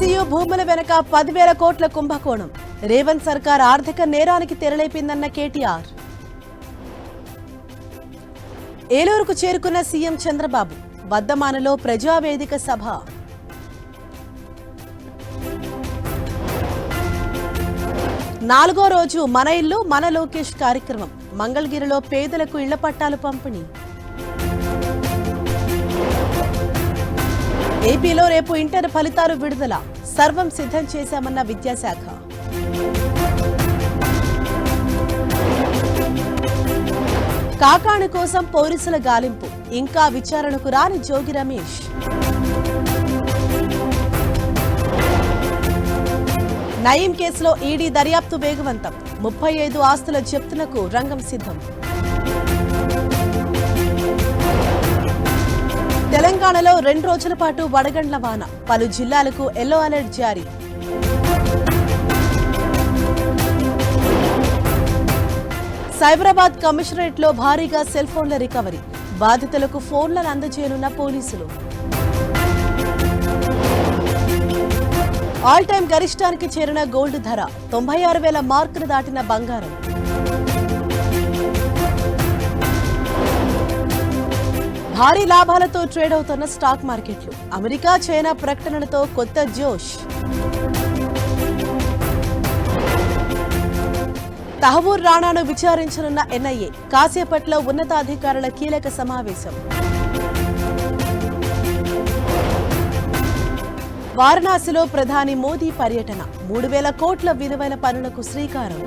HCU భూముల వెనక 10,000 కోట్ల కుంభకోణం. రేవంత్ సర్కార్ ఆర్థిక నేరానికి తెరలేపిందన్న కేటీఆర్. ఏలూరుకు చేరుకున్న సీఎం చంద్రబాబు. వద్దమానలో ప్రజావేదిక సభ. నాలుగో రోజు మన ఇల్లు మన లోకేష్ కార్యక్రమం. మంగళగిరిలో పేదలకు ఇళ్ల పట్టాలు పంపిణీ. ఏపీలో రేపు ఇంటర్ ఫలితాలు విడుదల. సర్వం సిద్ధం చేశామన్న విద్యాశాఖ. కాకాణి కోసం పోలీసుల గాలింపు. ఇంకా విచారణకు రాని జోగి రమేష్. నయీం కేసులో ఈడీ దర్యాప్తు వేగవంతం. 35 ఆస్తుల జప్తునకు రంగం సిద్ధం. తెలంగాణలో 2 రోజుల పాటు వడగండ్ల వాన. పలు జిల్లాలకు ఎల్లో అలర్ట్ జారీ. సైబరాబాద్ కమిషనరేట్లో భారీగా సెల్ ఫోన్ల రికవరీ. బాధితులకు ఫోన్లను అందజేయనున్న పోలీసులు. ఆల్ టైం గరిష్టానికి చేరిన గోల్డ్ ధర. 96,000 మార్కును దాటిన బంగారం. భారీ లాభాలతో ట్రేడ్ అవుతున్న స్టాక్ మార్కెట్లు. అమెరికా చైనా ప్రకటనలతో కొత్త జోష్. తహవూర్ రాణాను విచారించనున్న ఎన్ఐఏ. కాసేపట్లో ఉన్నతాధికారుల కీలక సమావేశం. వారణాసిలో ప్రధాని మోదీ పర్యటన. 3,000 కోట్ల విలువైన పనులకు శ్రీకారం.